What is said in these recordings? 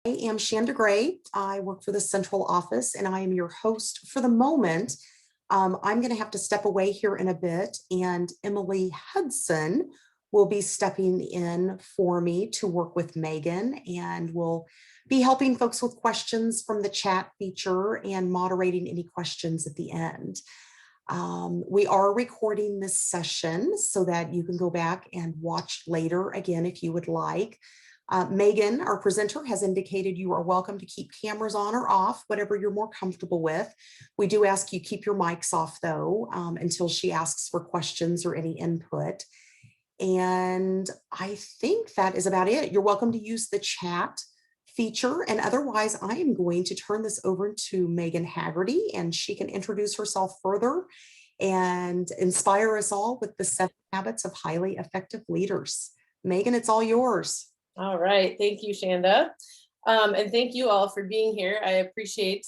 I am Shanda Gray. I work for the central office and I am your host for the moment. I'm going to have to step away here in a bit, and Emily Hudson will be stepping in for me to work with Megan, and will be helping folks with questions from the chat feature and moderating any questions at the end. We are recording this session so that you can go back and watch later again if you would like. Megan, our presenter, has indicated you are welcome to keep cameras on or off, whatever you're more comfortable with. We do ask you keep your mics off though, until she asks for questions or any input. And I think that is about it. You're welcome to use the chat feature, and otherwise I am going to turn this over to Megan Haggerty, and she can introduce herself further and inspire us all with the 7 habits of highly effective leaders. Megan, it's all yours. All right, thank you, Shanda. And thank you all for being here. I appreciate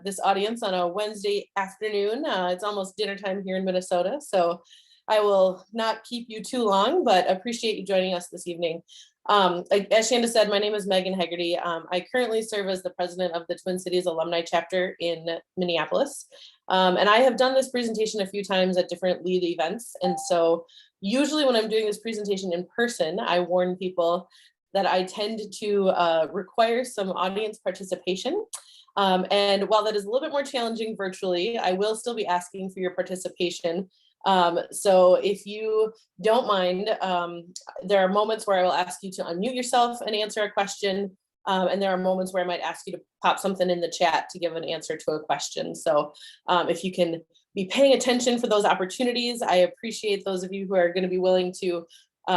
this audience on a Wednesday afternoon. It's almost dinner time here in Minnesota, so I will not keep you too long, but appreciate you joining us this evening. As Shanda said, my name is Megan Haggerty. I currently serve as the president of the Twin Cities Alumni Chapter in Minneapolis. And I have done this presentation a few times at different lead events. And so usually when I'm doing this presentation in person, I warn people that I tend to require some audience participation. And while that is a little bit more challenging virtually, I will still be asking for your participation. So if you don't mind, there are moments where I will ask you to unmute yourself and answer a question. And there are moments where I might ask you to pop something in the chat to give an answer to a question. So if you can be paying attention for those opportunities, I appreciate those of you who are going to be willing to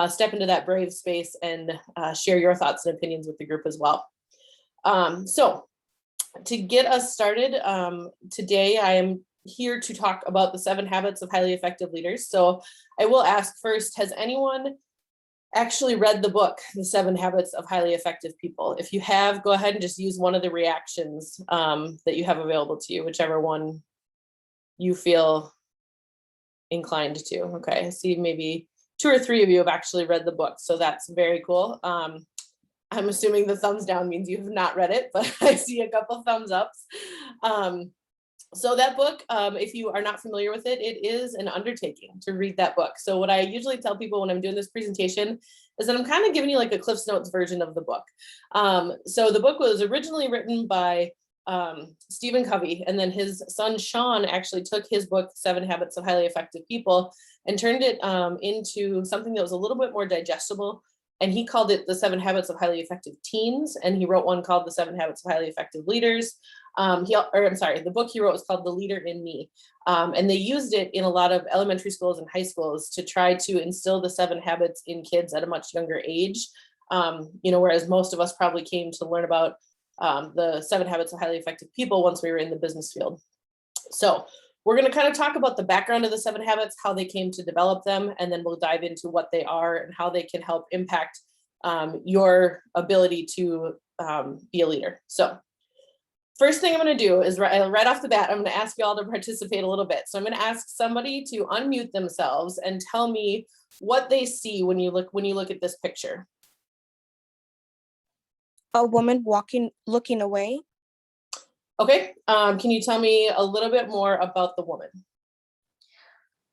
step into that brave space and share your thoughts and opinions with the group as well. So to get us started, today I am here to talk about the 7 habits of highly effective leaders. So I will ask first, has anyone actually read the book, The 7 Habits of Highly Effective People? If you have, go ahead and just use one of the reactions that you have available to you, whichever one you feel inclined to. Okay, I see maybe 2 or 3 of you have actually read the book, so that's very cool. I'm assuming the thumbs down means you have not read it, but I see a couple thumbs ups. So that book, if you are not familiar with it, it is an undertaking to read that book. So what I usually tell people when I'm doing this presentation is that I'm kind of giving you like a Cliff's Notes version of the book. So the book was originally written by Stephen Covey, and then his son Sean actually took his book 7 Habits of Highly Effective People and turned it into something that was a little bit more digestible, and he called it the 7 Habits of Highly Effective Teens, and he wrote one called the 7 Habits of Highly Effective Leaders. The book he wrote was called The Leader in Me, and they used it in a lot of elementary schools and high schools to try to instill the 7 habits in kids at a much younger age, whereas most of us probably came to learn about the 7 habits of highly effective people once we were in the business field. So we're going to kind of talk about the background of the 7 habits, how they came to develop them, and then we'll dive into what they are and how they can help impact your ability to be a leader. So first thing I'm going to do is right off the bat, I'm going to ask you all to participate a little bit. So I'm going to ask somebody to unmute themselves and tell me what they see when you look at this picture. A woman looking away. Okay, can you tell me a little bit more about the woman?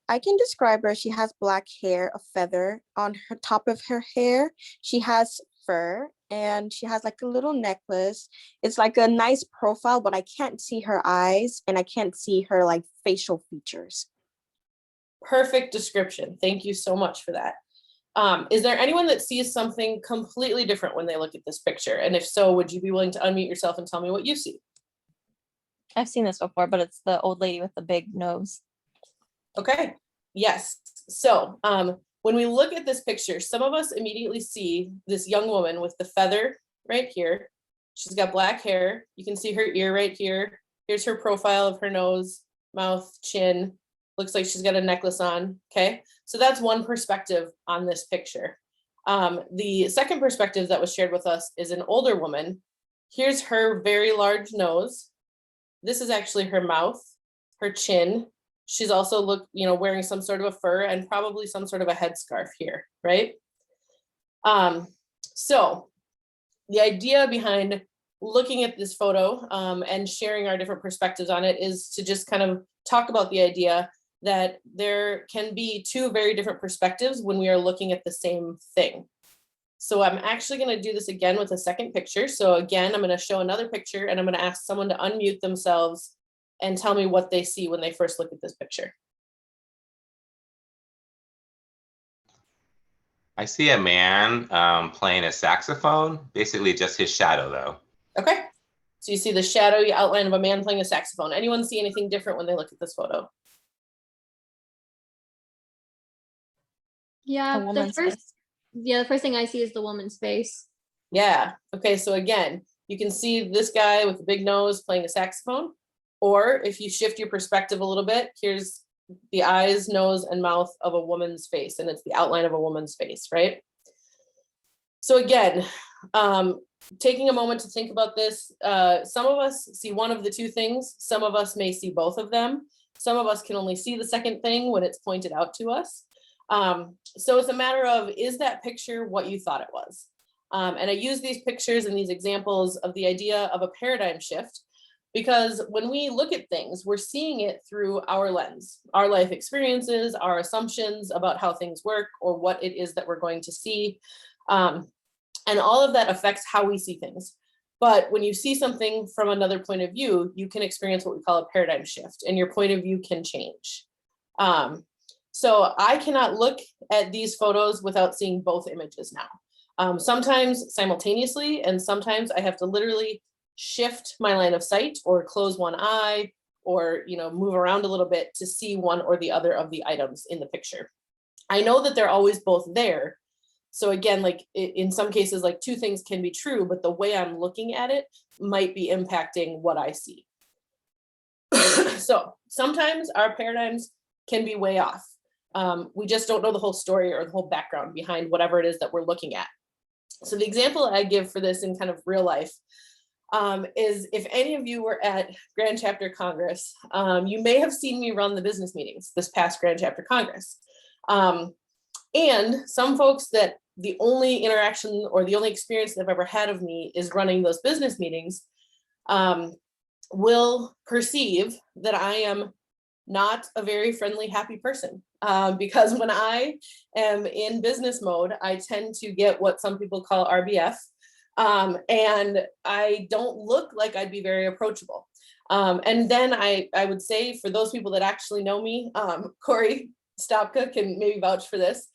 I can describe her. She has black hair, a feather on her top of her hair. She has fur, and she has like a little necklace. It's like a nice profile, but I can't see her eyes, and I can't see her like facial features. Perfect description. Thank you so much for that. Is there anyone that sees something completely different when they look at this picture? And if so, would you be willing to unmute yourself and tell me what you see? I've seen this before, but it's the old lady with the big nose. Okay, yes. So when we look at this picture, some of us immediately see this young woman with the feather right here. She's got black hair. You can see her ear right here. Here's her profile of her nose, mouth, chin. Looks like she's got a necklace on. Okay, so that's one perspective on this picture. The second perspective that was shared with us is an older woman. Here's her very large nose. This is actually her mouth, her chin. She's also wearing some sort of a fur and probably some sort of a headscarf here, right? So the idea behind looking at this photo and sharing our different perspectives on it is to just kind of talk about the idea that there can be two very different perspectives when we are looking at the same thing. So I'm actually going to do this again with a second picture. So again, I'm going to show another picture and I'm going to ask someone to unmute themselves and tell me what they see when they first look at this picture. I see a man playing a saxophone, basically just his shadow though. Okay. So you see the shadowy outline of a man playing a saxophone. Anyone see anything different when they look at this photo? Yeah, A woman's face. the first thing I see is the woman's face. Yeah. Okay. So again, you can see this guy with the big nose playing a saxophone. Or if you shift your perspective a little bit, here's the eyes, nose, and mouth of a woman's face, and it's the outline of a woman's face, right? So again, taking a moment to think about this, some of us see one of the two things, some of us may see both of them, some of us can only see the second thing when it's pointed out to us. So it's a matter of, is that picture what you thought it was? And I use these pictures and these examples of the idea of a paradigm shift, because when we look at things, we're seeing it through our lens, our life experiences, our assumptions about how things work or what it is that we're going to see. And all of that affects how we see things. But when you see something from another point of view, you can experience what we call a paradigm shift, and your point of view can change. So I cannot look at these photos without seeing both images now. Sometimes simultaneously, and sometimes I have to literally shift my line of sight or close one eye or move around a little bit to see one or the other of the items in the picture. I know that they're always both there. So again, like in some cases, like two things can be true, but the way I'm looking at it might be impacting what I see. So sometimes our paradigms can be way off. We just don't know the whole story or the whole background behind whatever it is that we're looking at. So the example I give for this in kind of real life is if any of you were at Grand Chapter Congress, you may have seen me run the business meetings this past Grand Chapter Congress. And some folks that the only interaction or the only experience they've ever had of me is running those business meetings, will perceive that I am not a very friendly, happy person. Because when I am in business mode, I tend to get what some people call RBF. And I don't look like I'd be very approachable. And then I would say, for those people that actually know me, Corey Stopka can maybe vouch for this,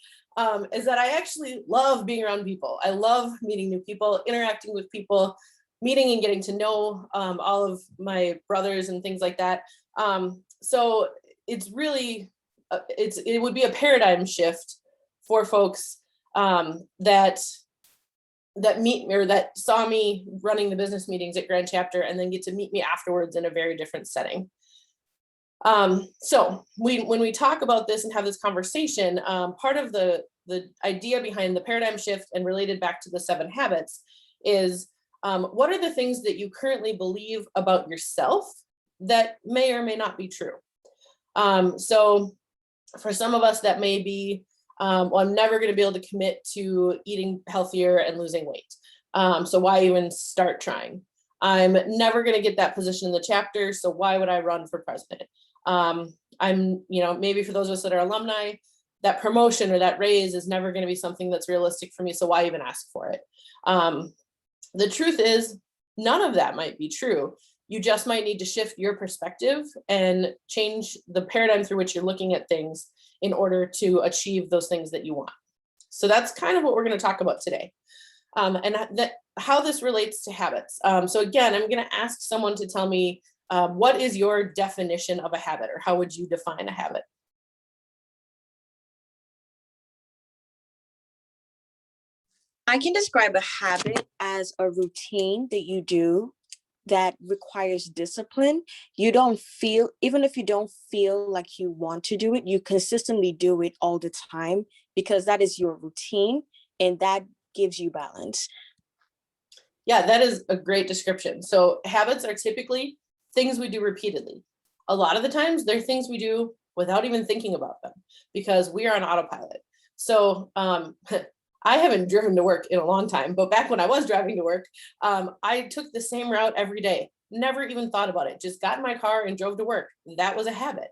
is that I actually love being around people. I love meeting new people, interacting with people, meeting and getting to know all of my brothers and things like that. So it's really, it would be a paradigm shift for folks that meet me or that saw me running the business meetings at Grand Chapter and then get to meet me afterwards in a very different setting. So when we talk about this and have this conversation, part of the idea behind the paradigm shift and related back to the 7 habits is what are the things that you currently believe about yourself that may or may not be true? So for some of us that may be, well, I'm never going to be able to commit to eating healthier and losing weight. So why even start trying? I'm never going to get that position in the chapter, so why would I run for president? I'm, maybe for those of us that are alumni, that promotion or that raise is never going to be something that's realistic for me, so why even ask for it? The truth is, none of that might be true. You just might need to shift your perspective and change the paradigm through which you're looking at things in order to achieve those things that you want. So that's kind of what we're going to talk about today. And how this relates to habits. So again, I'm going to ask someone to tell me what is your definition of a habit, or how would you define a habit? I can describe a habit as a routine that you do that requires discipline. You don't feel, even if you don't feel like you want to do it, you consistently do it all the time because that is your routine and that gives you balance. Yeah, that is a great description. So habits are typically things we do repeatedly. A lot of the times they're things we do without even thinking about them because we are on autopilot. So I haven't driven to work in a long time, but back when I was driving to work, I took the same route every day. Never even thought about it. Just got in my car and drove to work. That was a habit.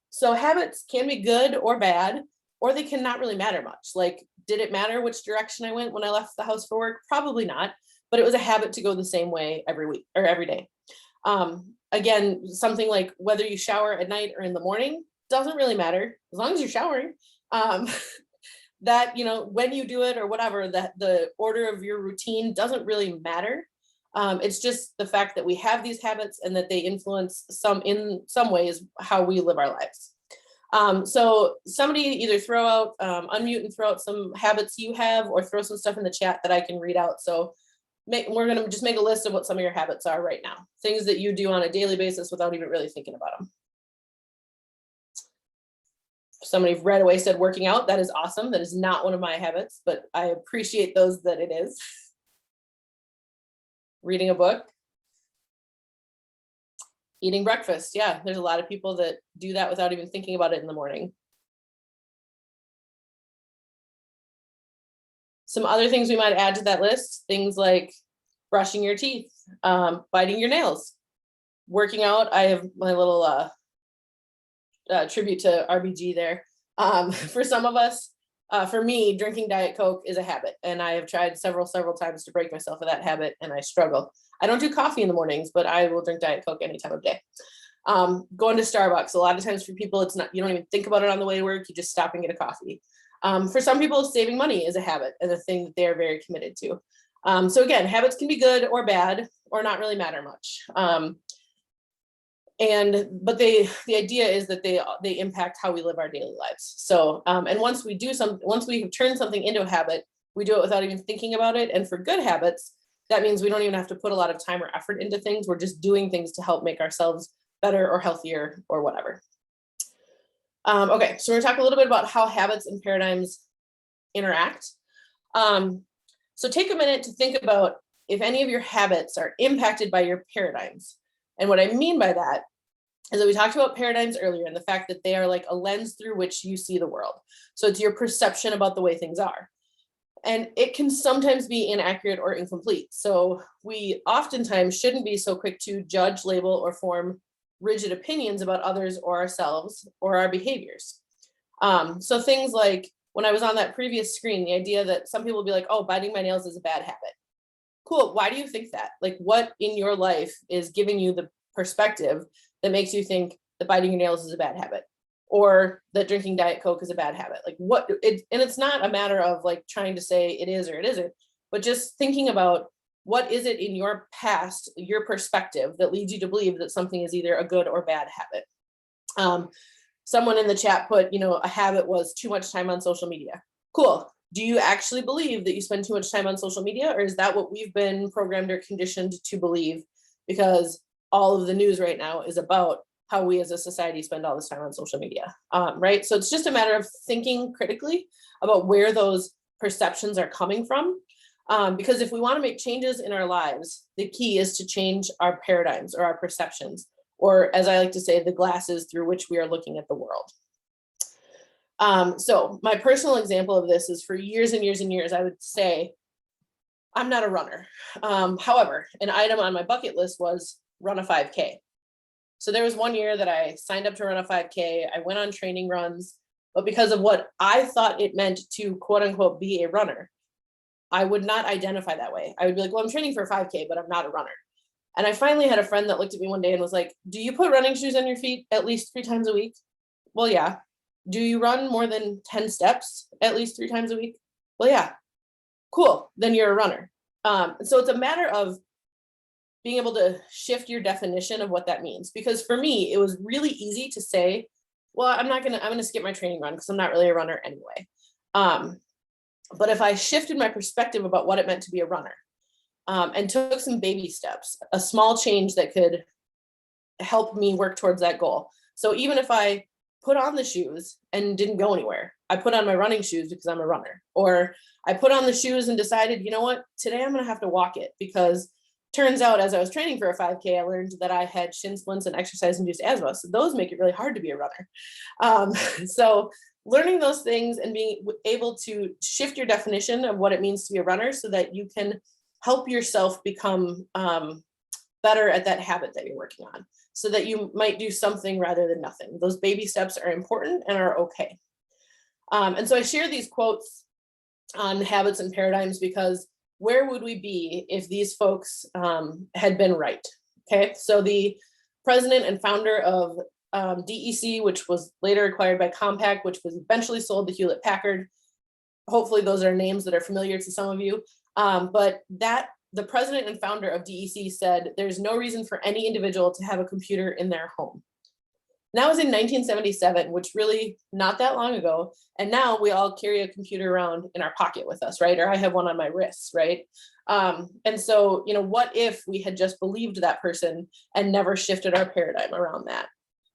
So habits can be good or bad, or they can not really matter much. Like, did it matter which direction I went when I left the house for work? Probably not, but it was a habit to go the same way every week or every day. Again, something like whether you shower at night or in the morning doesn't really matter as long as you're showering. That, you know, when you do it or whatever, that the order of your routine doesn't really matter. It's just the fact that we have these habits and that they influence in some ways how we live our lives. So somebody either throw out, unmute and throw out some habits you have, or throw some stuff in the chat that I can read out. So we're going to just make a list of what some of your habits are right now, things that you do on a daily basis without even really thinking about them. Somebody right away said working out. That is awesome. That is not one of my habits, but I appreciate those that it is. Reading a book. Eating breakfast. Yeah, there's a lot of people that do that without even thinking about it in the morning. Some other things we might add to that list, things like brushing your teeth, biting your nails, working out. I have my little tribute to RBG there. For some of us, for me, drinking Diet Coke is a habit, and I have tried several times to break myself of that habit, and I struggle. I don't do coffee in the mornings, but I will drink Diet Coke any time of day. Going to Starbucks, a lot of times for people, it's not, you don't even think about it on the way to work, you just stop and get a coffee. For some people, saving money is a habit and a thing that they're very committed to. So again, habits can be good or bad or not really matter much. But the idea is that they impact how we live our daily lives. So, and once we have turned something into a habit, we do it without even thinking about it. And for good habits, that means we don't even have to put a lot of time or effort into things. We're just doing things to help make ourselves better or healthier or whatever. Okay, so we're gonna talk a little bit about how habits and paradigms interact. So take a minute to think about if any of your habits are impacted by your paradigms. And what I mean by that is that we talked about paradigms earlier and the fact that they are like a lens through which you see the world. So it's your perception about the way things are. And it can sometimes be inaccurate or incomplete. So we oftentimes shouldn't be so quick to judge, label, or form rigid opinions about others or ourselves or our behaviors. So things like when I was on that previous screen, the idea that some people will be like, oh, biting my nails is a bad habit. Cool, why do you think that? Like, what in your life is giving you the perspective that makes you think that biting your nails is a bad habit, or that drinking Diet Coke is a bad habit? Like and it's not a matter of like trying to say it is or it isn't, but just thinking about what is it in your past, your perspective, that leads you to believe that something is either a good or bad habit. Someone in the chat put, a habit was too much time on social media. Cool. Do you actually believe that you spend too much time on social media, or is that what we've been programmed or conditioned to believe? Because all of the news right now is about how we as a society spend all this time on social media, right? So it's just a matter of thinking critically about where those perceptions are coming from. Because if we want to make changes in our lives, the key is to change our paradigms or our perceptions, or as I like to say, the glasses through which we are looking at the world. So my personal example of this is for years and years and years, I would say, I'm not a runner. However, an item on my bucket list was run a 5K. So there was one year that I signed up to run a 5K. I went on training runs, but because of what I thought it meant to quote unquote be a runner, I would not identify that way. I would be like, well, I'm training for a 5K, but I'm not a runner. And I finally had a friend that looked at me one day and was like, do you put running shoes on your feet at least 3 times a week? Well, yeah. Do you run more than 10 steps at least 3 times a week? Well, yeah. Cool. Then you're a runner. So it's a matter of being able to shift your definition of what that means. Because for me, it was really easy to say, well, I'm going to skip my training run because I'm not really a runner anyway. But if I shifted my perspective about what it meant to be a runner, and took some baby steps, a small change that could help me work towards that goal. So even if I put on the shoes and didn't go anywhere, I put on my running shoes because I'm a runner. Or I put on the shoes and decided, you know what, today I'm going to have to walk it, because turns out as I was training for a 5K, I learned that I had shin splints and exercise-induced asthma. So those make it really hard to be a runner. So learning those things and being able to shift your definition of what it means to be a runner so that you can help yourself become better at that habit that you're working on, so that you might do something rather than nothing. Those baby steps are important and are okay. And so I share these quotes on habits and paradigms because where would we be if these folks had been right? Okay, so the president and founder of DEC, which was later acquired by Compaq, which was eventually sold to Hewlett Packard. Hopefully those are names that are familiar to some of you. But the president and founder of DEC said, there's no reason for any individual to have a computer in their home. And that was in 1977, which really not that long ago. And now we all carry a computer around in our pocket with us, right? Or I have one on my wrist, right? And so, what if we had just believed that person and never shifted our paradigm around that?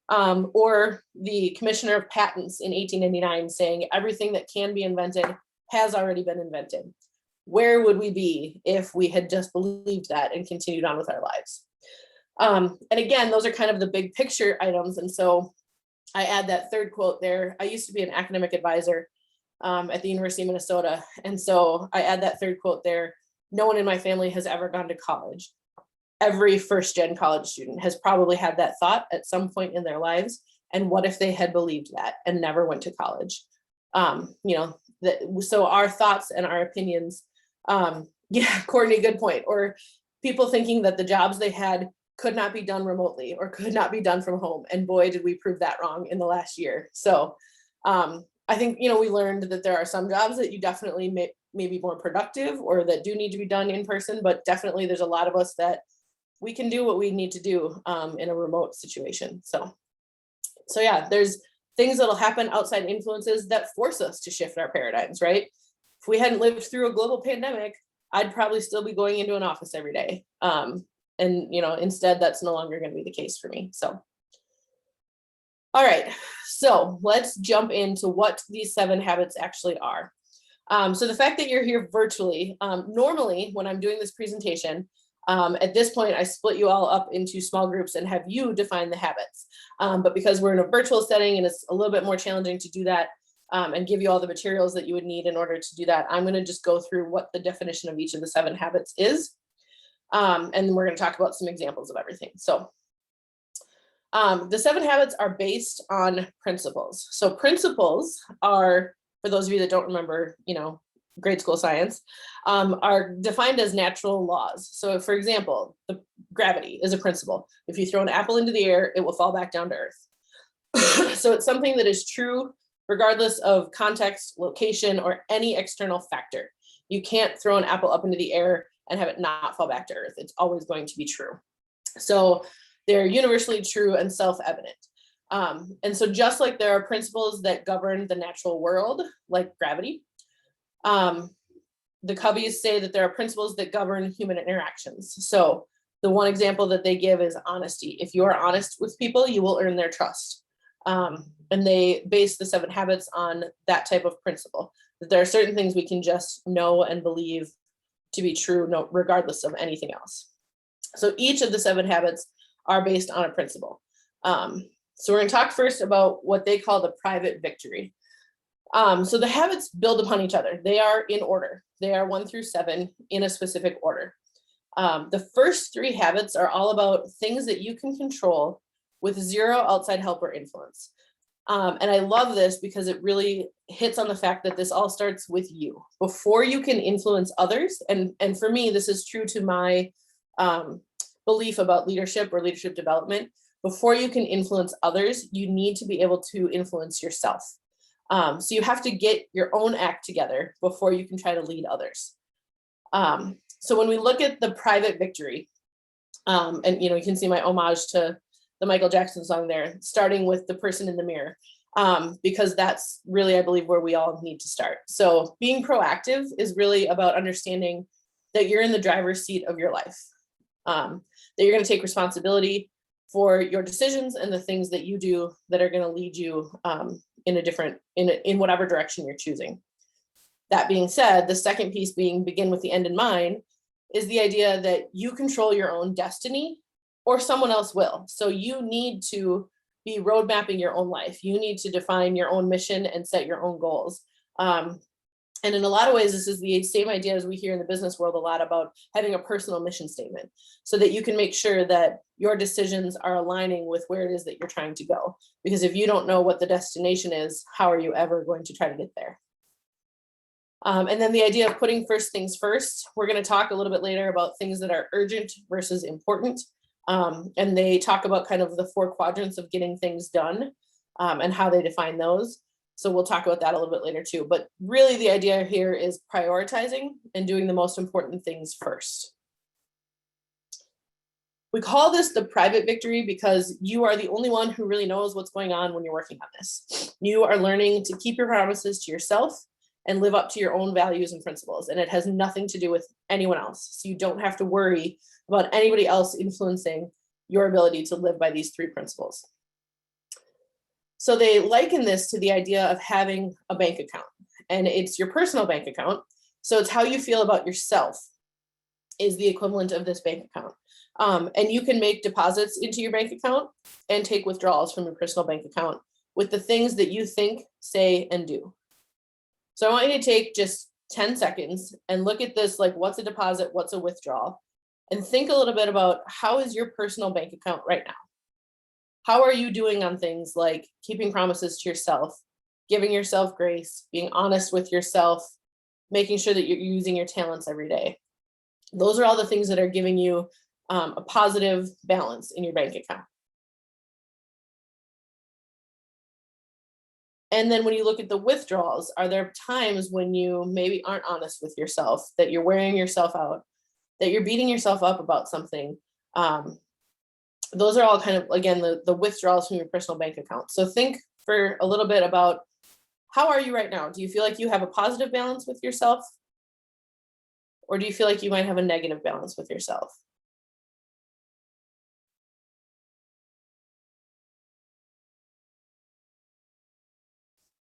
Or the commissioner of patents in 1899 saying everything that can be invented has already been invented. Where would we be if we had just believed that and continued on with our lives? And again, those are kind of the big picture items. And so I add that third quote there. I used to be an academic advisor at the University of Minnesota. And so I add that third quote there. No one in my family has ever gone to college. Every first-gen college student has probably had that thought at some point in their lives. And what if they had believed that and never went to college? So our thoughts and our opinions, yeah, Courtney, good point. Or people thinking that the jobs they had could not be done remotely or could not be done from home. And boy, did we prove that wrong in the last year. So I think, we learned that there are some jobs that you definitely may be more productive or that do need to be done in person, but definitely there's a lot of us that we can do what we need to do in a remote situation. So yeah, there's things that'll happen outside influences that force us to shift our paradigms, right? If we hadn't lived through a global pandemic, I'd probably still be going into an office every day. And instead that's no longer going to be the case for me. So, all right, so let's jump into what these 7 habits actually are. So the fact that you're here virtually, normally when I'm doing this presentation, at this point, I split you all up into small groups and have you define the habits. But because we're in a virtual setting and it's a little bit more challenging to do that and give you all the materials that you would need in order to do that, I'm going to just go through what the definition of each of the 7 habits is. And we're going to talk about some examples of everything. So the 7 habits are based on principles. So principles are, for those of you that don't remember, grade school science, are defined as natural laws. So for example, the gravity is a principle. If you throw an apple into the air, it will fall back down to earth. So it's something that is true regardless of context, location, or any external factor. You can't throw an apple up into the air and have it not fall back to earth. It's always going to be true. So they're universally true and self-evident. And so just like there are principles that govern the natural world, like gravity, the Coveys say that there are principles that govern human interactions. So the one example that they give is honesty. If you are honest with people, you will earn their trust. And they base the 7 habits on that type of principle, that there are certain things we can just know and believe to be true, regardless of anything else. So each of the 7 habits are based on a principle. So we're going to talk first about what they call the private victory. So the habits build upon each other. They are in order. They are 1 through 7 in a specific order. The first 3 habits are all about things that you can control with 0 outside help or influence. And I love this because it really hits on the fact that this all starts with you. Before you can influence others, and for me, this is true to my belief about leadership or leadership development. Before you can influence others, you need to be able to influence yourself. So you have to get your own act together before you can try to lead others. So when we look at the private victory, and you can see my homage to the Michael Jackson song there, starting with the person in the mirror, because that's really, I believe, where we all need to start. So being proactive is really about understanding that you're in the driver's seat of your life, that you're going to take responsibility for your decisions and the things that you do that are going to lead you in whatever direction you're choosing. That being said, the second piece, being begin with the end in mind, is the idea that you control your own destiny or someone else will. So you need to be road mapping your own life. You need to define your own mission and set your own goals. And in a lot of ways, this is the same idea as we hear in the business world a lot about having a personal mission statement, so that you can make sure that your decisions are aligning with where it is that you're trying to go. Because if you don't know what the destination is, how are you ever going to try to get there? And then the idea of putting first things first, we're going to talk a little bit later about things that are urgent versus important. And they talk about kind of the 4 quadrants of getting things done, and how they define those. So we'll talk about that a little bit later too. But really the idea here is prioritizing and doing the most important things first. We call this the private victory because you are the only one who really knows what's going on when you're working on this. You are learning to keep your promises to yourself and live up to your own values and principles. And it has nothing to do with anyone else. So you don't have to worry about anybody else influencing your ability to live by these 3 principles. So they liken this to the idea of having a bank account, and it's your personal bank account. So it's how you feel about yourself is the equivalent of this bank account. And you can make deposits into your bank account and take withdrawals from your personal bank account with the things that you think, say, and do. So I want you to take just 10 seconds and look at this, like what's a deposit, what's a withdrawal, and think a little bit about how is your personal bank account right now? How are you doing on things like keeping promises to yourself, giving yourself grace, being honest with yourself, making sure that you're using your talents every day? Those are all the things that are giving you a positive balance in your bank account. And then when you look at the withdrawals, are there times when you maybe aren't honest with yourself, that you're wearing yourself out, that you're beating yourself up about something? Those are all kind of, again, the withdrawals from your personal bank account. So think for a little bit about, how are you right now? Do you feel like you have a positive balance with yourself? Or do you feel like you might have a negative balance with yourself?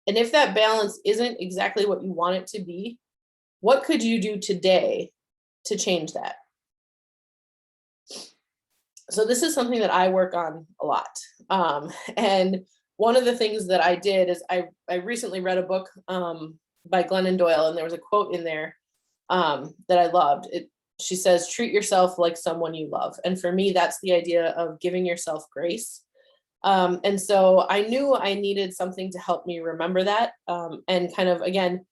And if that balance isn't exactly what you want it to be, what could you do today to change that? So this is something that I work on a lot. And one of the things that I did is I recently read a book by Glennon Doyle, and there was a quote in there that I loved. She says, "Treat yourself like someone you love." And for me, that's the idea of giving yourself grace. And so I knew I needed something to help me remember that, and kind of, again,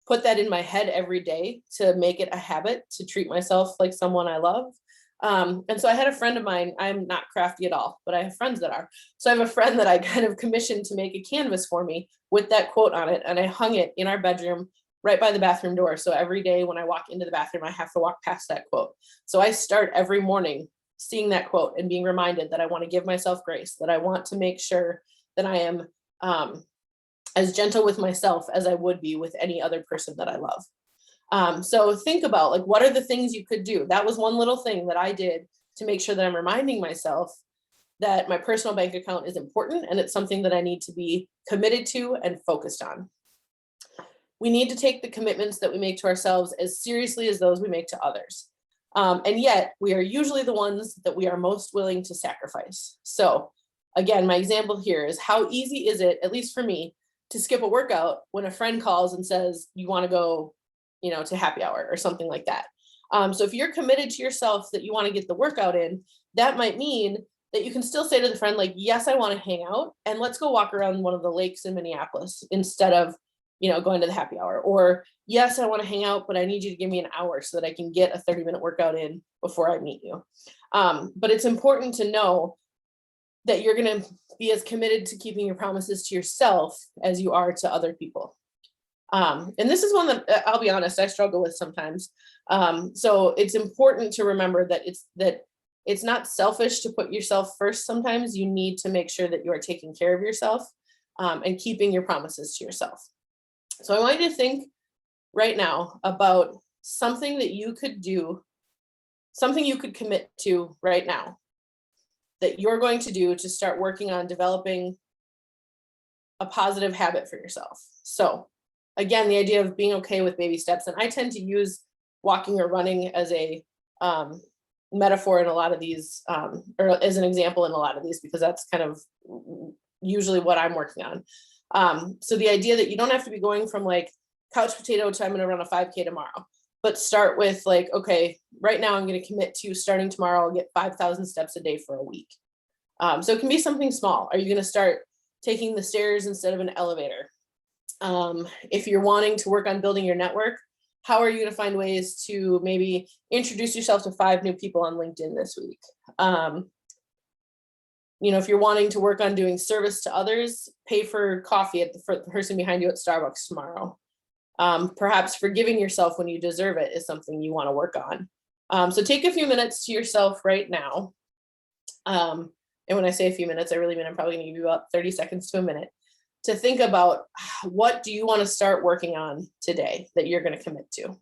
put that in my head every day to make it a habit to treat myself like someone I love. And so I had a friend of mine, I'm not crafty at all, but I have friends that are. So I have a friend that I kind of commissioned to make a canvas for me with that quote on it. And I hung it in our bedroom right by the bathroom door. So every day when I walk into the bathroom, I have to walk past that quote. So I start every morning seeing that quote and being reminded that I want to give myself grace, that I want to make sure that I am as gentle with myself as I would be with any other person that I love. So think about, like, what are the things you could do? That was one little thing that I did to make sure that I'm reminding myself that my personal bank account is important and it's something that I need to be committed to and focused on. We need to take the commitments that we make to ourselves as seriously as those we make to others. And yet we are usually the ones that we are most willing to sacrifice. So again, my example here is, how easy is it, at least for me, to skip a workout when a friend calls and says, you want to go, to happy hour or something like that. So if you're committed to yourself that you want to get the workout in, that might mean that you can still say to the friend, like, yes, I want to hang out and let's go walk around one of the lakes in Minneapolis instead of, going to the happy hour. Or, yes, I want to hang out, but I need you to give me an hour so that I can get a 30-minute workout in before I meet you. But it's important to know that you're going to be as committed to keeping your promises to yourself as you are to other people. And this is one that, I'll be honest, I struggle with sometimes. So it's important to remember that it's not selfish to put yourself first. Sometimes you need to make sure that you are taking care of yourself and keeping your promises to yourself. So I want you to think right now about something that you could do, something you could commit to right now that you're going to do to start working on developing a positive habit for yourself. So again, the idea of being okay with baby steps. And I tend to use walking or running as a metaphor in a lot of these, or as an example in a lot of these, because that's kind of usually what I'm working on. So the idea that you don't have to be going from like couch potato to I'm going to run a 5K tomorrow, but start with like, okay, right now I'm going to commit to starting tomorrow. I'll get 5,000 steps a day for a week. So it can be something small. Are you going to start taking the stairs instead of an elevator? If you're wanting to work on building your network, how are you going to find ways to maybe introduce yourself to 5 new people on LinkedIn this week? You know, if you're wanting to work on doing service to others, pay for coffee at the person behind you at Starbucks tomorrow. Perhaps forgiving yourself when you deserve it is something you want to work on. So take a few minutes to yourself right now. And when I say a few minutes, I really mean I'm probably going to give you about 30 seconds to a minute to think about what do you want to start working on today that you're going to commit to.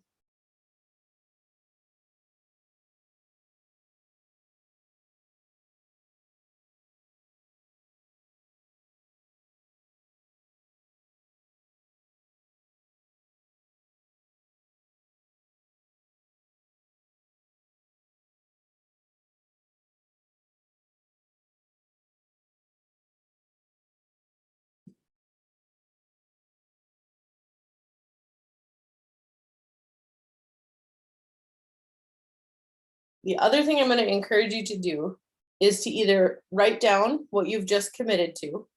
The other thing I'm going to encourage you to do is to either write down what you've just committed to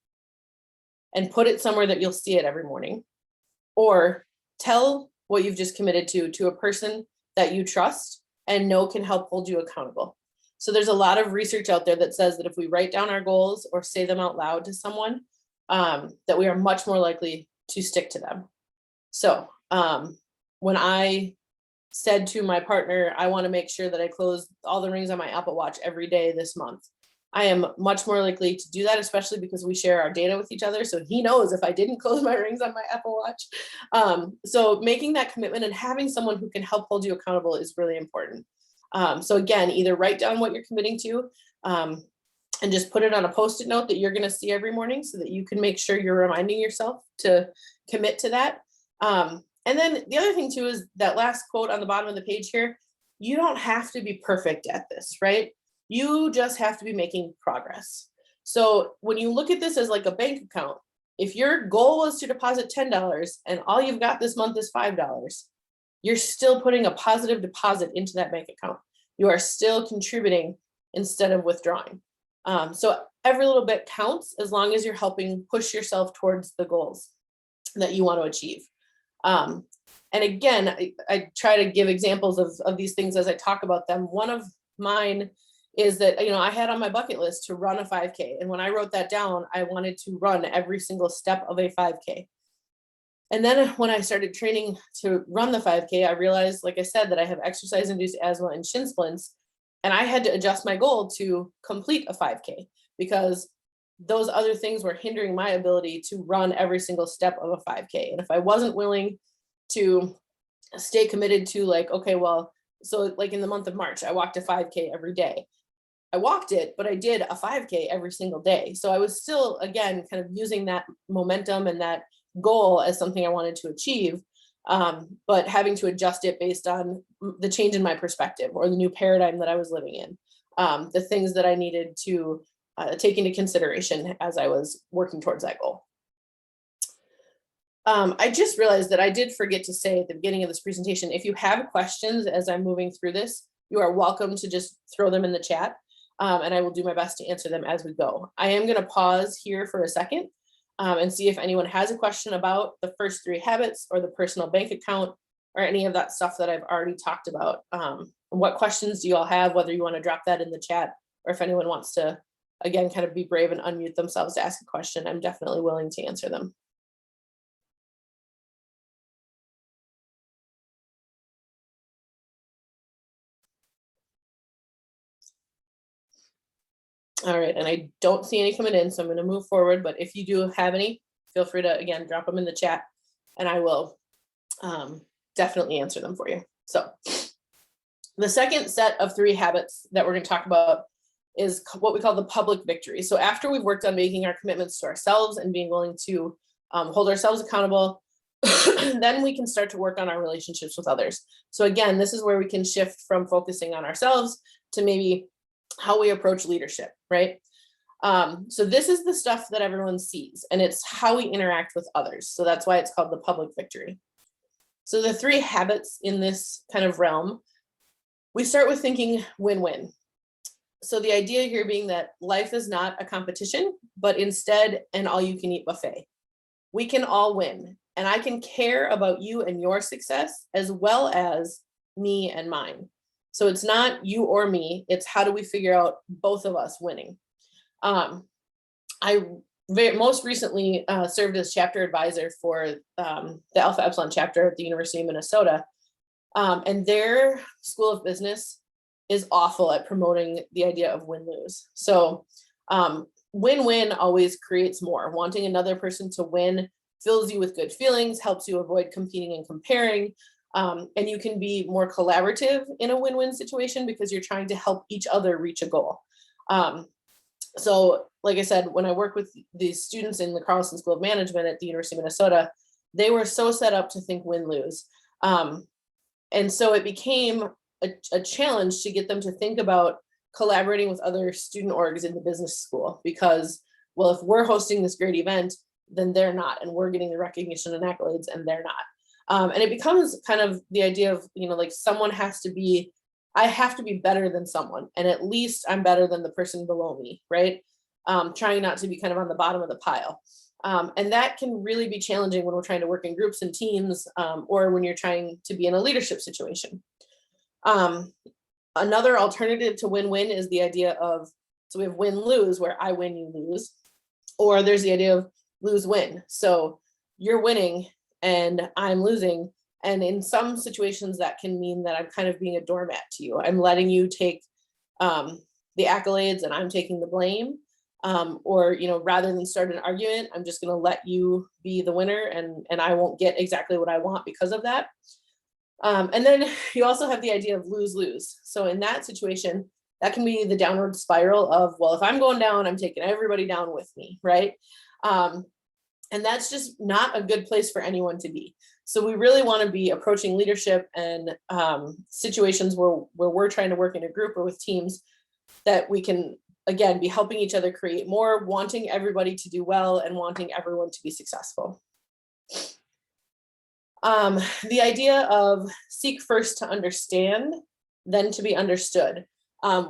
and put it somewhere that you'll see it every morning, or tell what you've just committed to a person that you trust and know can help hold you accountable. So there's a lot of research out there that says that if we write down our goals or say them out loud to someone, that we are much more likely to stick to them. So when I said to my partner, I want to make sure that I close all the rings on my Apple Watch every day this month, I am much more likely to do that, especially because we share our data with each other. So he knows if I didn't close my rings on my Apple Watch. So making that commitment and having someone who can help hold you accountable is really important. So again, either write down what you're committing to and just put it on a Post-it note that you're going to see every morning so that you can make sure you're reminding yourself to commit to that. And then the other thing too is that last quote on the bottom of the page here, you don't have to be perfect at this, right? You just have to be making progress. So when you look at this as like a bank account, if your goal is to deposit $10 and all you've got this month is $5, you're still putting a positive deposit into that bank account. You are still contributing instead of withdrawing. So every little bit counts as long as you're helping push yourself towards the goals that you want to achieve. And again, I try to give examples of these things as I talk about them. One of mine is that, you know, I had on my bucket list to run a 5K. And when I wrote that down, I wanted to run every single step of a 5K. And then when I started training to run the 5K, I realized, like I said, that I have exercise-induced asthma and shin splints. And I had to adjust my goal to complete a 5K because those other things were hindering my ability to run every single step of a 5K. And if I wasn't willing to stay committed to like, okay, well, so like in the month of March, I walked a 5K every day. I walked it, but I did a 5K every single day. So I was still, again, kind of using that momentum and that goal as something I wanted to achieve, but having to adjust it based on the change in my perspective or the new paradigm that I was living in, the things that I needed to take into consideration as I was working towards that goal. I just realized that I did forget to say at the beginning of this presentation, if you have questions as I'm moving through this, you are welcome to just throw them in the chat, and I will do my best to answer them as we go. I am going to pause here for a second and see if anyone has a question about the first 3 habits or the personal bank account or any of that stuff that I've already talked about. What questions do you all have, whether you want to drop that in the chat or if anyone wants to, again, kind of be brave and unmute themselves to ask a question, I'm definitely willing to answer them. All right, and I don't see any coming in, so I'm going to move forward. But if you do have any, feel free to, again, drop them in the chat and I will definitely answer them for you. So the second set of 3 habits that we're going to talk about is what we call the public victory. So after we've worked on making our commitments to ourselves and being willing to hold ourselves accountable, then we can start to work on our relationships with others. So again, this is where we can shift from focusing on ourselves to maybe how we approach leadership, right? So this is the stuff that everyone sees, and it's how we interact with others. So that's why it's called the public victory. So the 3 habits in this kind of realm, we start with thinking win-win. So the idea here being that life is not a competition, but instead an all-you-can-eat buffet. We can all win, and I can care about you and your success as well as me and mine. So it's not you or me, it's how do we figure out both of us winning. I most recently served as chapter advisor for the Alpha Epsilon chapter at the University of Minnesota. And their School of Business is awful at promoting the idea of win-lose. So win-win always creates more. Wanting another person to win fills you with good feelings, helps you avoid competing and comparing. And you can be more collaborative in a win-win situation because you're trying to help each other reach a goal. So like I said, when I work with these students in the Carlson School of Management at the University of Minnesota, they were so set up to think win-lose. And so it became a challenge to get them to think about collaborating with other student orgs in the business school, because, well, if we're hosting this great event, then they're not, and we're getting the recognition and accolades and they're not. And it becomes kind of the idea of, like someone has to be, I have to be better than someone, and at least I'm better than the person below me, right? Trying not to be kind of on the bottom of the pile. And that can really be challenging when we're trying to work in groups and teams, or when you're trying to be in a leadership situation. Another alternative to win-win is the idea of, so we have win-lose, where I win, you lose, or there's the idea of lose-win. So you're winning and I'm losing. And in some situations that can mean that I'm kind of being a doormat to you. I'm letting you take the accolades and I'm taking the blame. Or, rather than start an argument, I'm just going to let you be the winner, and I won't get exactly what I want because of that. And then you also have the idea of lose-lose. So in that situation, that can be the downward spiral of, well, if I'm going down, I'm taking everybody down with me, right? And that's just not a good place for anyone to be. So we really want to be approaching leadership and situations where we're trying to work in a group or with teams that we can, again, be helping each other create more, wanting everybody to do well and wanting everyone to be successful. The idea of seek first to understand, then to be understood.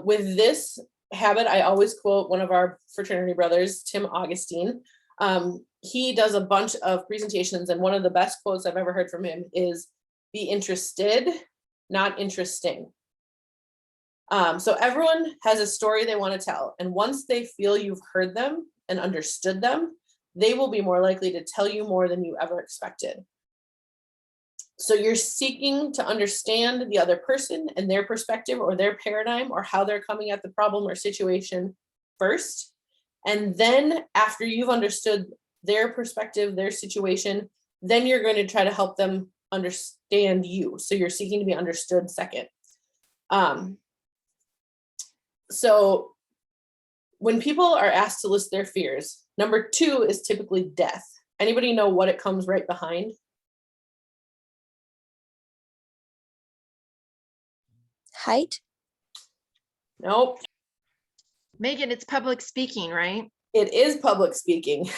With this habit, I always quote one of our fraternity brothers, Tim Augustine. He does a bunch of presentations, and one of the best quotes I've ever heard from him is, be interested, not interesting. So everyone has a story they want to tell, and once they feel you've heard them and understood them, they will be more likely to tell you more than you ever expected. So you're seeking to understand the other person and their perspective or their paradigm or how they're coming at the problem or situation first. And then after you've understood their perspective, their situation, then you're going to try to help them understand you. So you're seeking to be understood second. So when people are asked to list their fears, number 2 is typically death. Anybody know what it comes right behind? Height? Nope. Megan, it's public speaking, right? It is public speaking.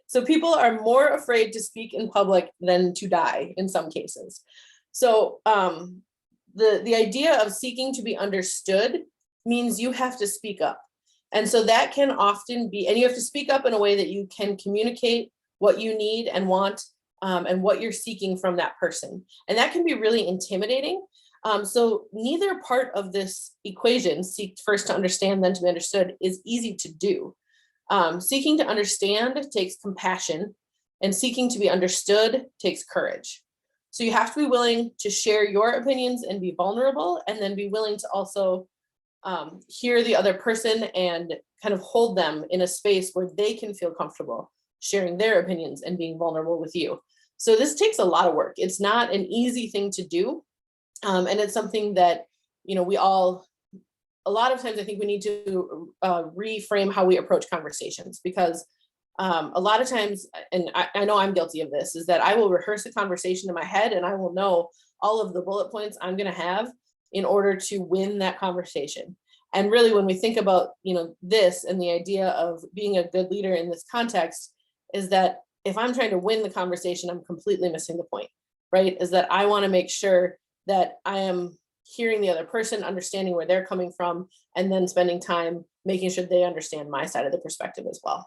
So people are more afraid to speak in public than to die in some cases. So the idea of seeking to be understood means you have to speak up. And so that can often be, and you have to speak up in a way that you can communicate what you need and want, and what you're seeking from that person. And that can be really intimidating. So neither part of this equation, seek first to understand, then to be understood, is easy to do. Seeking to understand takes compassion, and seeking to be understood takes courage. So you have to be willing to share your opinions and be vulnerable, and then be willing to also hear the other person and kind of hold them in a space where they can feel comfortable sharing their opinions and being vulnerable with you. So this takes a lot of work. It's not an easy thing to do. And it's something that, we all, a lot of times I think we need to reframe how we approach conversations, because A lot of times, and I know I'm guilty of this, is that I will rehearse a conversation in my head and I will know all of the bullet points I'm going to have in order to win that conversation. And really, when we think about, this and the idea of being a good leader in this context, is that if I'm trying to win the conversation, I'm completely missing the point, right? Is that I want to make sure that I am hearing the other person, understanding where they're coming from, and then spending time making sure they understand my side of the perspective as well.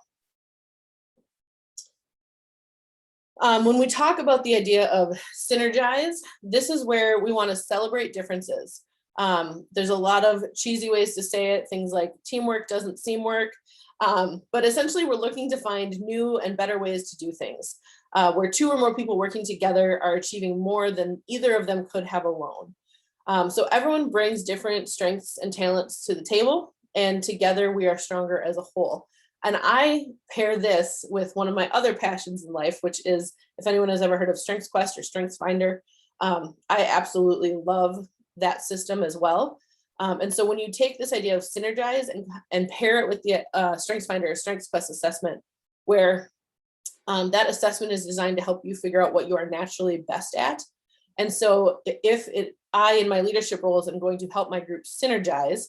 When we talk about the idea of synergize, this is where we want to celebrate differences. There's a lot of cheesy ways to say it, things like teamwork doesn't seem work, but essentially we're looking to find new and better ways to do things, where 2 or more people working together are achieving more than either of them could have alone. So everyone brings different strengths and talents to the table, and together we are stronger as a whole. And I pair this with one of my other passions in life, which is, if anyone has ever heard of Strengths Quest or Strengths Finder, I absolutely love that system as well. And so when you take this idea of synergize and pair it with the Strengths Finder or Strengths Quest assessment, where that assessment is designed to help you figure out what you are naturally best at. And so if I, in my leadership roles, am going to help my group synergize,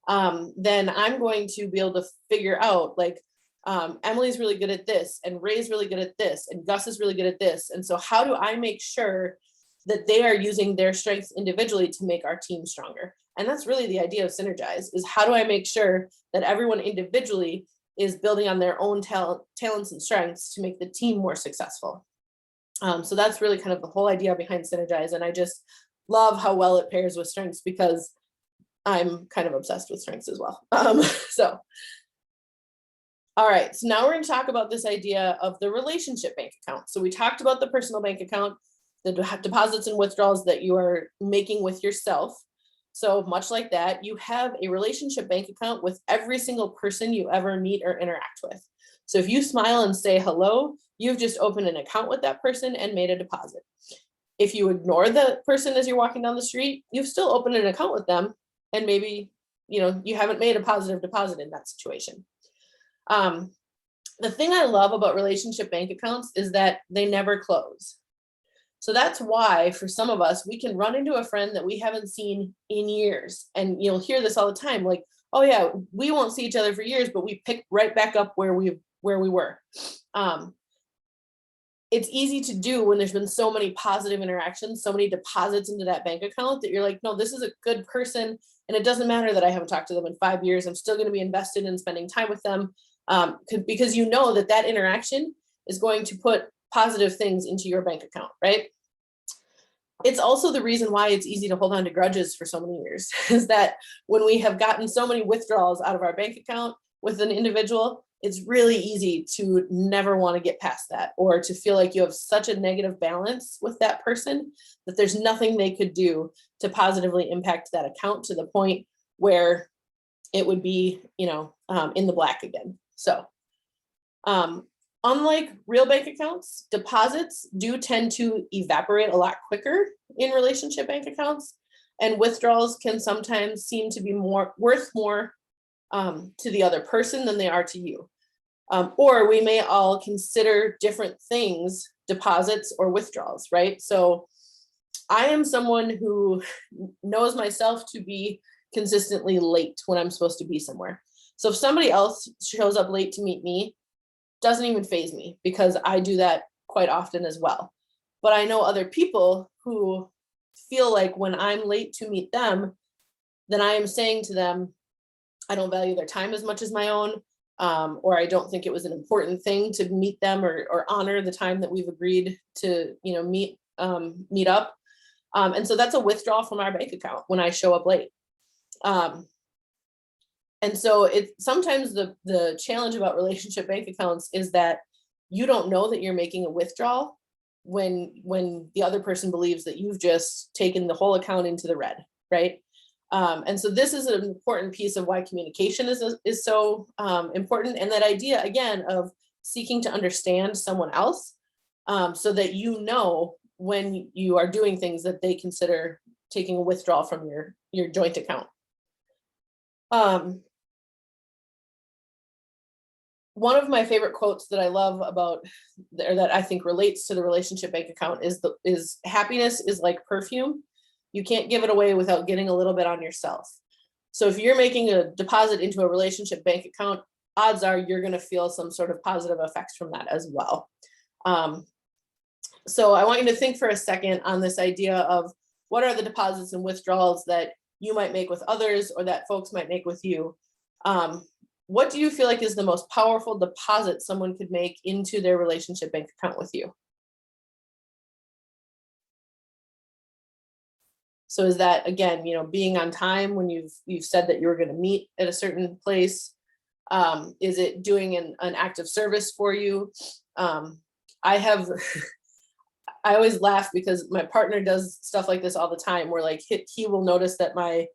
then I'm going to be able to figure out, like, Emily's really good at this, and Ray's really good at this, and Gus is really good at this. And so how do I make sure that they are using their strengths individually to make our team stronger? And that's really the idea of synergize, is how do I make sure that everyone individually is building on their own talents and strengths to make the team more successful? So that's really kind of the whole idea behind synergize. And I just love how well it pairs with strengths, because I'm kind of obsessed with strengths as well. All right, so now we're going to talk about this idea of the relationship bank account. So we talked about the personal bank account, the deposits and withdrawals that you are making with yourself. So much like that, you have a relationship bank account with every single person you ever meet or interact with. So if you smile and say hello, you've just opened an account with that person and made a deposit. If you ignore the person as you're walking down the street, you've still opened an account with them, and maybe, you haven't made a positive deposit in that situation. The thing I love about relationship bank accounts is that they never close. So that's why, for some of us, we can run into a friend that we haven't seen in years. And you'll hear this all the time, like, oh yeah, we won't see each other for years, but we pick right back up where we were. It's easy to do when there's been so many positive interactions, so many deposits into that bank account, that you're like, no, this is a good person. And it doesn't matter that I haven't talked to them in 5 years. I'm still going to be invested in spending time with them, because you know that interaction is going to put positive things into your bank account, right? It's also the reason why it's easy to hold on to grudges for so many years, is that when we have gotten so many withdrawals out of our bank account with an individual, it's really easy to never want to get past that, or to feel like you have such a negative balance with that person that there's nothing they could do to positively impact that account to the point where it would be, in the black again. So, unlike real bank accounts, deposits do tend to evaporate a lot quicker in relationship bank accounts, and withdrawals can sometimes seem to be worth more to the other person than they are to you. Or we may all consider different things deposits or withdrawals, right? So I am someone who knows myself to be consistently late when I'm supposed to be somewhere. So if somebody else shows up late to meet me, doesn't even faze me, because I do that quite often as well. But I know other people who feel like when I'm late to meet them, then I am saying to them, I don't value their time as much as my own, or I don't think it was an important thing to meet them or honor the time that we've agreed to, meet up. And so that's a withdrawal from our bank account when I show up late. And so it's sometimes the challenge about relationship bank accounts is that you don't know that you're making a withdrawal when the other person believes that you've just taken the whole account into the red, right? And so this is an important piece of why communication is so important. And that idea, again, of seeking to understand someone else, so that when you are doing things that they consider taking a withdrawal from your joint account. one of my favorite quotes that I love about, or that I think relates to the relationship bank account is happiness is like perfume. You can't give it away without getting a little bit on yourself. So if you're making a deposit into a relationship bank account, odds are you're going to feel some sort of positive effects from that as well. So I want you to think for a second on this idea of what are the deposits and withdrawals that you might make with others or that folks might make with you. What do you feel like is the most powerful deposit someone could make into their relationship bank account with you? So is that, again, being on time when you've said that you were going to meet at a certain place? Is it doing an act of service for you? I always laugh because my partner does stuff like this all the time where like he will notice that my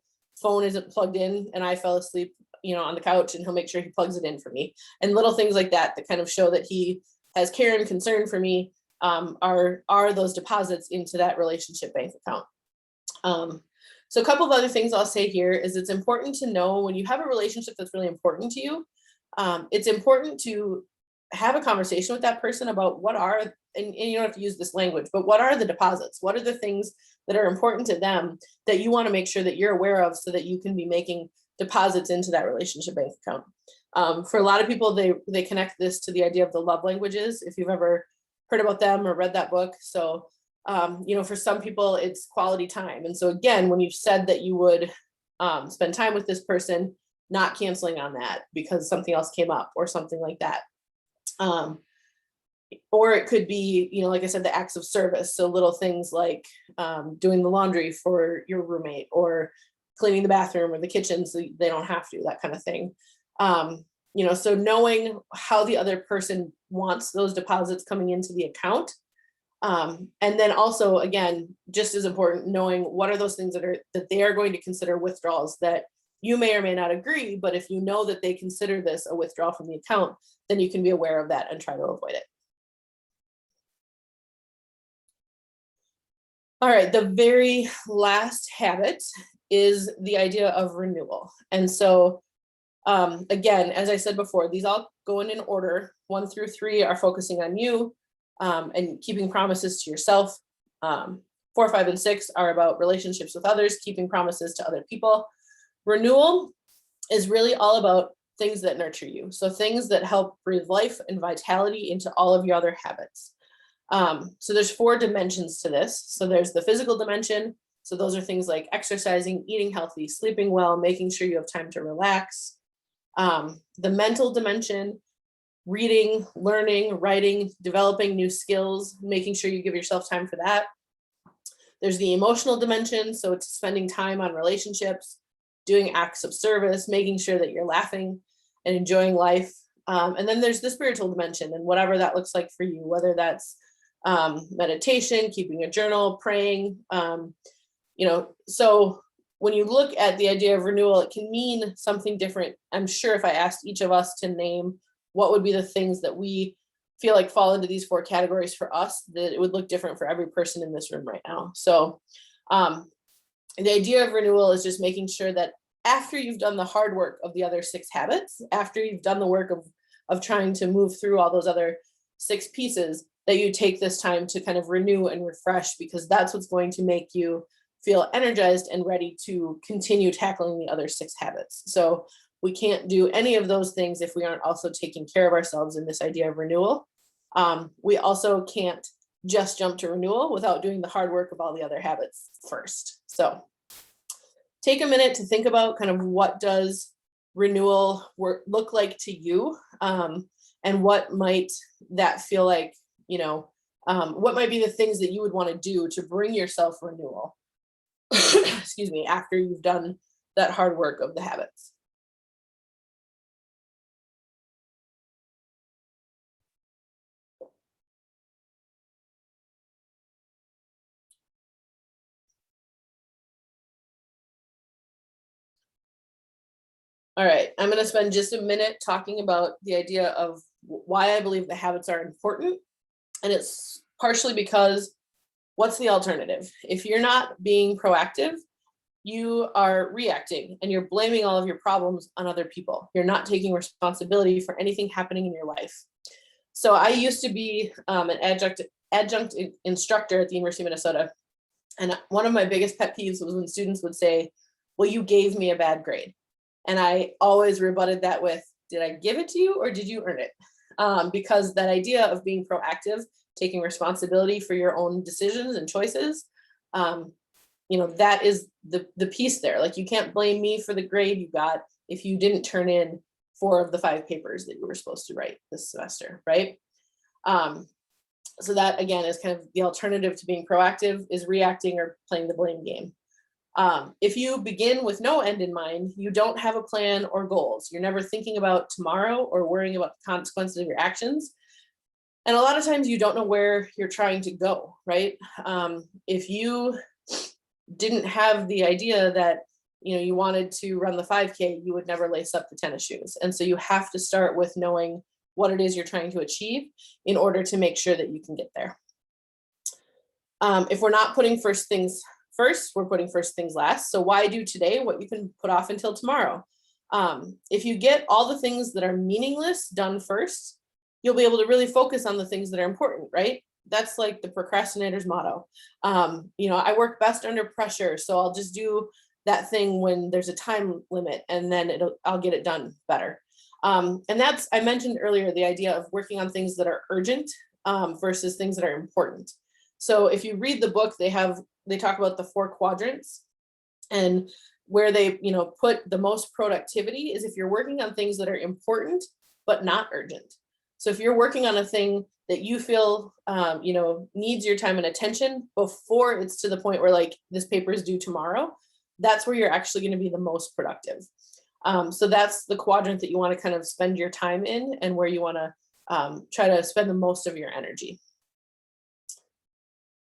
phone isn't plugged in and I fell asleep, on the couch, and he'll make sure he plugs it in for me. And little things like that kind of show that he has care and concern for me, are those deposits into that relationship bank account. So a couple of other things I'll say here is it's important to know when you have a relationship that's really important to you, it's important to have a conversation with that person about what are, and you don't have to use this language, but what are the deposits? What are the things that are important to them that you want to make sure that you're aware of so that you can be making deposits into that relationship bank account? For a lot of people, they connect this to the idea of the love languages, if you've ever heard about them or read that book. So, for some people, it's quality time. And so again, when you've said that you would spend time with this person, not canceling on that because something else came up or something like that. Or it could be, like I said, the acts of service. So little things like doing the laundry for your roommate or cleaning the bathroom or the kitchen so they don't have to, that kind of thing. So knowing how the other person wants those deposits coming into the account. And then also, again, just as important, knowing what are those things that they are going to consider withdrawals that you may or may not agree, but if you know that they consider this a withdrawal from the account, then you can be aware of that and try to avoid it. All right, the very last habit is the idea of renewal. And so, again, as I said before, these all go in order. 1 through 3 are focusing on you and keeping promises to yourself. 4, 5, and 6 are about relationships with others, keeping promises to other people. Renewal is really all about things that nurture you. So things that help breathe life and vitality into all of your other habits. So there's 4 dimensions to this. So there's the physical dimension. So those are things like exercising, eating healthy, sleeping well, making sure you have time to relax. The mental dimension, reading, learning, writing, developing new skills, making sure you give yourself time for that. There's the emotional dimension. So it's spending time on relationships, doing acts of service, making sure that you're laughing and enjoying life. And then there's the spiritual dimension and whatever that looks like for you, whether that's meditation, keeping a journal, praying, so when you look at the idea of renewal, it can mean something different. I'm sure if I asked each of us to name what would be the things that we feel like fall into these 4 categories for us, that it would look different for every person in this room right now. So the idea of renewal is just making sure that after you've done the hard work of the other 6 habits, after you've done the work of trying to move through all those other 6 pieces, that you take this time to kind of renew and refresh, because that's what's going to make you feel energized and ready to continue tackling the other 6 habits. So we can't do any of those things if we aren't also taking care of ourselves in this idea of renewal. We also can't just jump to renewal without doing the hard work of all the other habits first. So take a minute to think about kind of what does renewal look like to you, and what might that feel like, what might be the things that you would want to do to bring yourself renewal, excuse me, after you've done that hard work of the habits. All right, I'm going to spend just a minute talking about the idea of why I believe the habits are important. And it's partially because what's the alternative? If you're not being proactive, you are reacting and you're blaming all of your problems on other people. You're not taking responsibility for anything happening in your life. So I used to be an adjunct instructor at the University of Minnesota. And one of my biggest pet peeves was when students would say, well, you gave me a bad grade. And I always rebutted that with, did I give it to you or did you earn it? Because that idea of being proactive, taking responsibility for your own decisions and choices, that is the piece there. Like, you can't blame me for the grade you got if you didn't turn in 4 of the 5 papers that you were supposed to write this semester, right? So that, again, is kind of the alternative to being proactive, is reacting or playing the blame game. If you begin with no end in mind, you don't have a plan or goals. You're never thinking about tomorrow or worrying about the consequences of your actions. And a lot of times you don't know where you're trying to go, right? If you didn't have the idea that you wanted to run the 5K, you would never lace up the tennis shoes. And so you have to start with knowing what it is you're trying to achieve in order to make sure that you can get there. If we're not putting first things first, we're putting first things last. So why do today what you can put off until tomorrow? If you get all the things that are meaningless done first, you'll be able to really focus on the things that are important, right? That's like the procrastinator's motto. I work best under pressure, so I'll just do that thing when there's a time limit, and then I'll get it done better. And that's, I mentioned earlier, the idea of working on things that are urgent versus things that are important. So if you read the book, they talk about the 4 quadrants, and where they put the most productivity is if you're working on things that are important but not urgent. So if you're working on a thing that you feel needs your time and attention before it's to the point where, like, this paper is due tomorrow, that's where you're actually going to be the most productive. So that's the quadrant that you want to kind of spend your time in, and where you want to try to spend the most of your energy.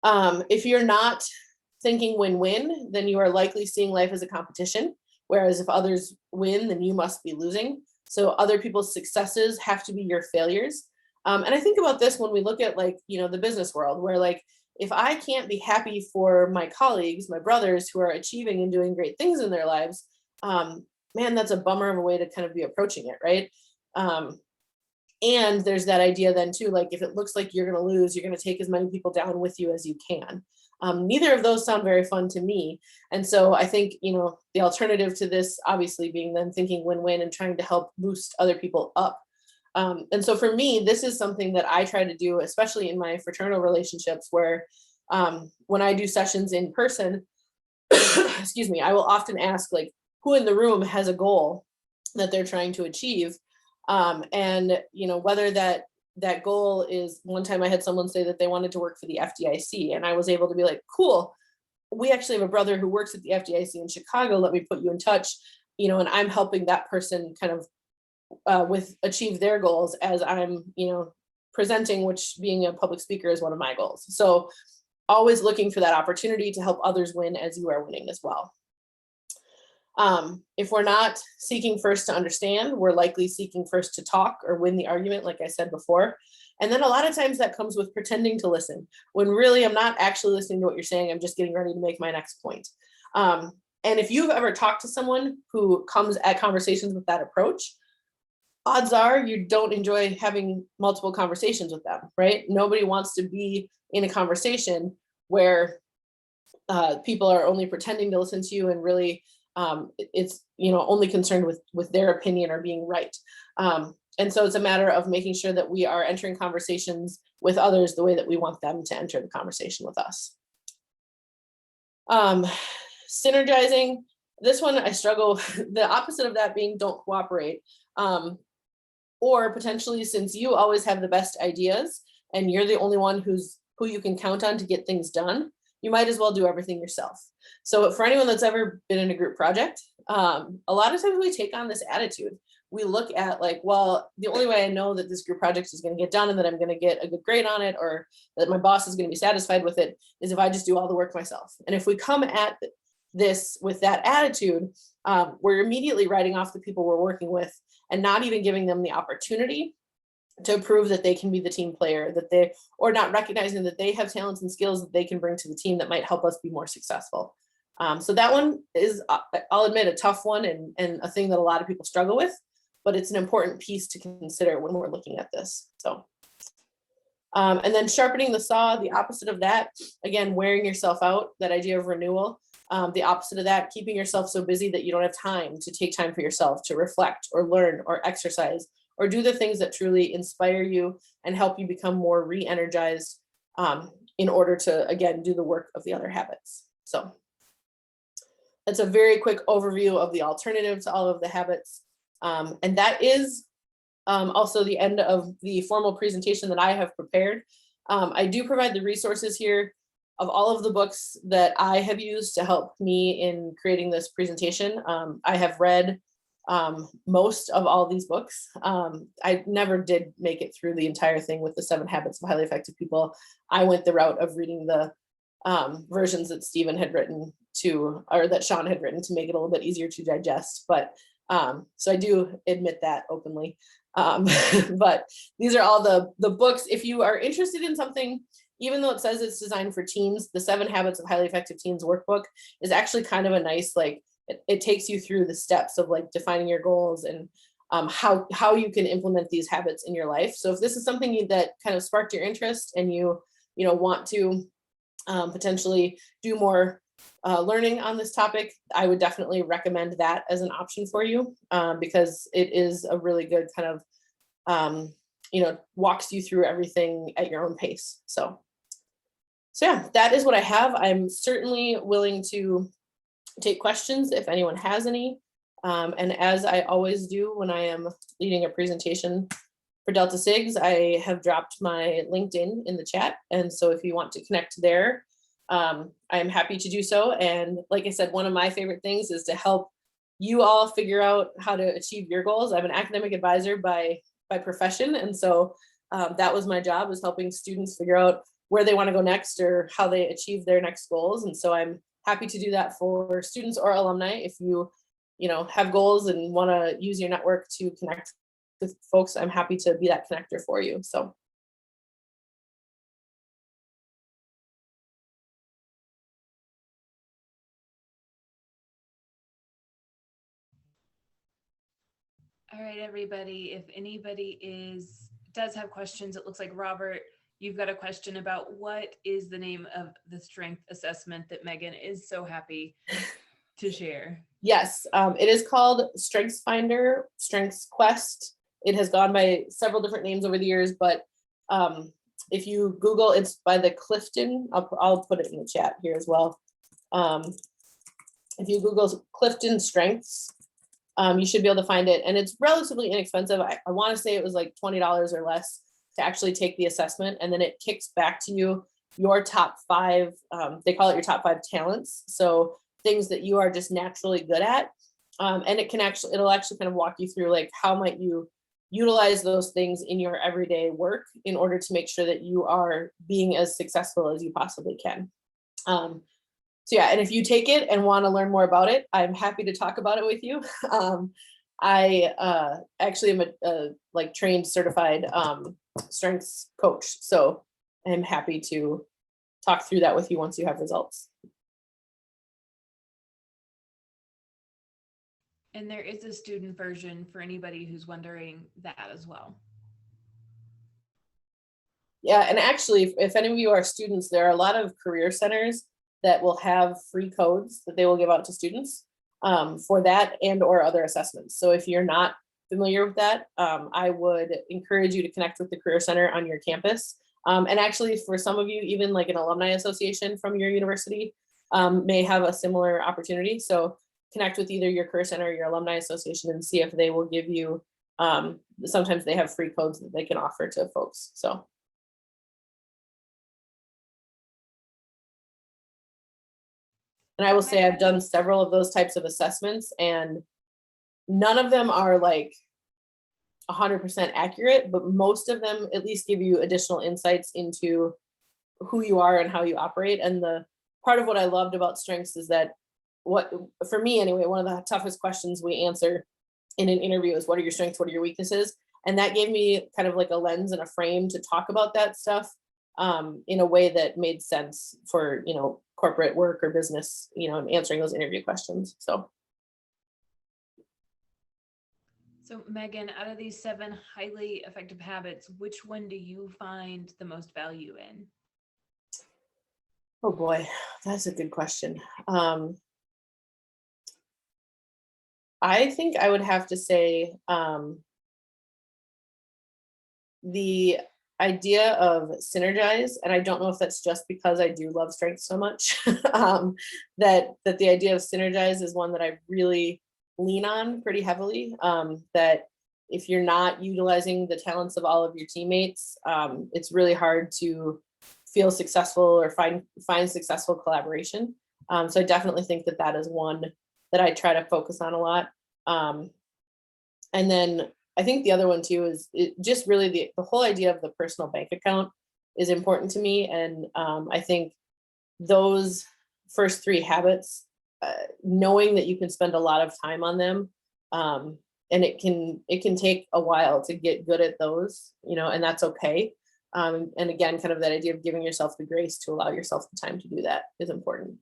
If you're not thinking win-win, then you are likely seeing life as a competition. Whereas if others win, then you must be losing. So other people's successes have to be your failures. And I think about this when we look at, like, the business world, where, like, if I can't be happy for my colleagues, my brothers who are achieving and doing great things in their lives, man, that's a bummer of a way to kind of be approaching it, right? And there's that idea then too, like, if it looks like you're going to lose, you're going to take as many people down with you as you can. Neither of those sound very fun to me. And so I think, the alternative to this obviously being then thinking win-win and trying to help boost other people up. And so for me, this is something that I try to do, especially in my fraternal relationships, where when I do sessions in person, excuse me, I will often ask, like, who in the room has a goal that they're trying to achieve. And whether that goal is, one time I had someone say that they wanted to work for the FDIC, and I was able to be like, cool, we actually have a brother who works at the FDIC in Chicago, let me put you in touch, and I'm helping that person kind of with achieve their goals as I'm, presenting, which being a public speaker is one of my goals. So always looking for that opportunity to help others win as you are winning as well. If we're not seeking first to understand, we're likely seeking first to talk or win the argument, like I said before. And then a lot of times that comes with pretending to listen, when really I'm not actually listening to what you're saying. I'm just getting ready to make my next point. And if you've ever talked to someone who comes at conversations with that approach, odds are you don't enjoy having multiple conversations with them, right? Nobody wants to be in a conversation where people are only pretending to listen to you, and really it's only concerned with their opinion or being right. And so it's a matter of making sure that we are entering conversations with others the way that we want them to enter the conversation with us. Synergizing, this one I struggle, the opposite of that being don't cooperate. Or potentially, since you always have the best ideas and you're the only one who you can count on to get things done, you might as well do everything yourself. So for anyone that's ever been in a group project, a lot of times we take on this attitude. We look at, like, well, the only way I know that this group project is going to get done and that I'm going to get a good grade on it, or that my boss is going to be satisfied with it, is if I just do all the work myself. And if we come at this with that attitude, we're immediately writing off the people we're working with and not even giving them the opportunity to prove that they can be the team player, or not recognizing that they have talents and skills that they can bring to the team that might help us be more successful. So that one is, I'll admit, a tough one and a thing that a lot of people struggle with, but it's an important piece to consider when we're looking at this. So, and then sharpening the saw, the opposite of that, again, wearing yourself out, that idea of renewal. The opposite of that, keeping yourself so busy that you don't have time to take time for yourself to reflect or learn or exercise or do the things that truly inspire you and help you become more re-energized in order to, again, do the work of the other habits. So that's a very quick overview of the alternative to all of the habits. And that is also the end of the formal presentation that I have prepared. I do provide the resources here of all of the books that I have used to help me in creating this presentation. I have read most of all these books. I never did make it through the entire thing with the 7 Habits of Highly Effective People. I went the route of reading the versions that Stephen had written or that Sean had written to make it a little bit easier to digest. But so I do admit that openly. But these are all the books. If you are interested in something, even though it says it's designed for teens, the 7 Habits of Highly Effective Teens workbook is actually kind of a nice, like, it takes you through the steps of like defining your goals and how you can implement these habits in your life. So if this is something that kind of sparked your interest and you want to potentially do more learning on this topic, I would definitely recommend that as an option for you because it is a really good kind of, walks you through everything at your own pace. So yeah, that is what I have. I'm certainly willing to take questions if anyone has any. And as I always do when I am leading a presentation for Delta SIGs, I have dropped my LinkedIn in the chat. And so if you want to connect there, I am happy to do so. And like I said, one of my favorite things is to help you all figure out how to achieve your goals. I'm an academic advisor by profession. And so that was my job, was helping students figure out where they want to go next or how they achieve their next goals. And so I'm happy to do that for students or alumni. If you have goals and want to use your network to connect with folks, I'm happy to be that connector for you. So. All right, everybody, if anybody does have questions, it looks like Robert, you've got a question about what is the name of the strength assessment that Megan is so happy to share. Yes, it is called Strengths Finder, Strengths Quest. It has gone by several different names over the years, but if you Google, it's by the Clifton, I'll put it in the chat here as well. If you Google Clifton Strengths, you should be able to find it. And it's relatively inexpensive. I want to say it was like $20 or less to actually take the assessment. And then it kicks back to you your top 5, they call it your top 5 talents. So things that you are just naturally good at. And it'll actually kind of walk you through like how might you utilize those things in your everyday work in order to make sure that you are being as successful as you possibly can. So yeah, and if you take it and want to learn more about it, I'm happy to talk about it with you. I actually am a trained certified strengths coach. So I'm happy to talk through that with you once you have results. And there is a student version for anybody who's wondering that as well. Yeah, and actually, if any of you are students, there are a lot of career centers that will have free codes that they will give out to students for that and or other assessments. So if you're not familiar with that, I would encourage you to connect with the Career Center on your campus. And actually, for some of you, even like an alumni association from your university may have a similar opportunity. So connect with either your Career Center or your alumni association and see if they will give you, sometimes they have free codes that they can offer to folks. So. And I will say I've done several of those types of assessments and none of them are like 100% accurate, but most of them at least give you additional insights into who you are and how you operate. And the part of what I loved about strengths is that for me anyway, one of the toughest questions we answer in an interview is what are your strengths, what are your weaknesses? And that gave me kind of like a lens and a frame to talk about that stuff in a way that made sense for, corporate work or business, and answering those interview questions. So Megan, out of these 7 highly effective habits, which one do you find the most value in? oh boy, that's a good question. I think I would have to say the idea of synergize, and I don't know if that's just because I do love strength so much, that the idea of synergize is one that I really lean on pretty heavily. That if you're not utilizing the talents of all of your teammates, it's really hard to feel successful or find successful collaboration. So I definitely think that is one that I try to focus on a lot. And then I think the other one too is just really the whole idea of the personal bank account is important to me. And I think those first 3 habits, knowing that you can spend a lot of time on them, and it can take a while to get good at those, and that's okay. And again, kind of that idea of giving yourself the grace to allow yourself the time to do that is important.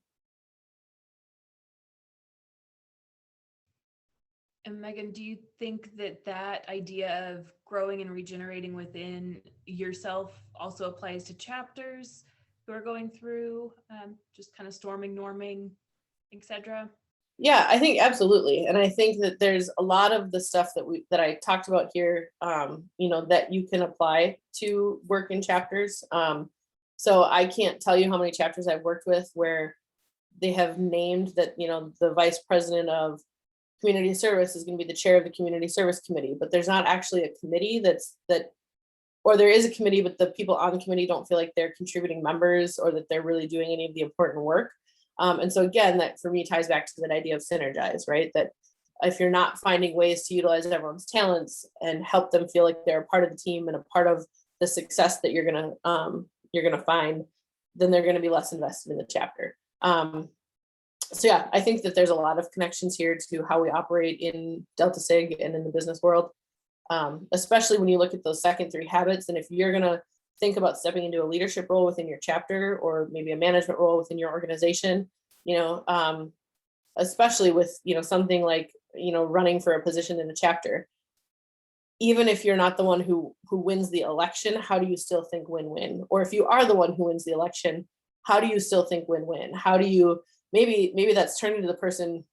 And Megan, do you think that idea of growing and regenerating within yourself also applies to chapters who are going through just kind of storming, norming, etc.? Yeah, I think absolutely. And I think that there's a lot of the stuff that I talked about here, that you can apply to work in chapters. So I can't tell you how many chapters I've worked with where they have named that, the vice president of community service is going to be the chair of the community service committee, but there's not actually a committee or there is a committee, but the people on the committee don't feel like they're contributing members or that they're really doing any of the important work. And so again, that for me ties back to that idea of synergize, right? That if you're not finding ways to utilize everyone's talents and help them feel like they're a part of the team and a part of the success that you're gonna find, then they're gonna be less invested in the chapter. So yeah, I think that there's a lot of connections here to how we operate in Delta Sig and in the business world, especially when you look at those second 3 habits. And if you're gonna think about stepping into a leadership role within your chapter or maybe a management role within your organization, especially with, something like, running for a position in a chapter, even if you're not the one who wins the election, how do you still think win-win? Or if you are the one who wins the election, how do you still think win-win? How do you, maybe that's turning to the person,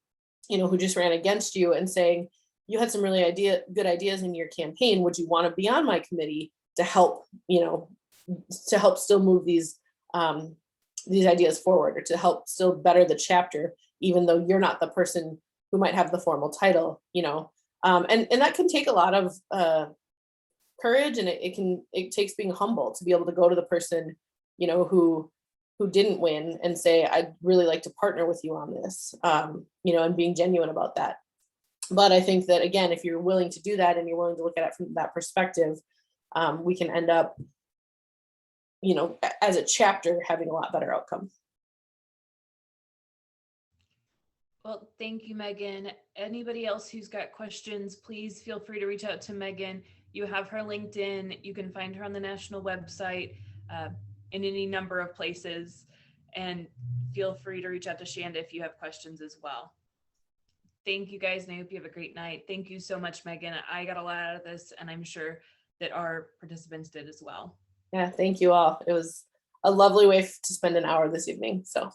who just ran against you and saying, you had some really good ideas in your campaign. Would you want to be on my committee to help, still move these ideas forward, or to help still better the chapter, even though you're not the person who might have the formal title, and that can take a lot of courage, and it takes being humble to be able to go to the person, who didn't win and say, I'd really like to partner with you on this, and being genuine about that. But I think that, again, if you're willing to do that and you're willing to look at it from that perspective, we can end up, as a chapter, having a lot better outcome. Well, thank you, Megan. Anybody else who's got questions, please feel free to reach out to Megan. You have her LinkedIn. You can find her on the national website, in any number of places. And feel free to reach out to Shanda if you have questions as well. Thank you guys, and I hope you have a great night. Thank you so much, Megan. I got a lot out of this, and I'm sure that our participants did as well. Yeah, thank you all. It was a lovely way to spend an hour this evening. So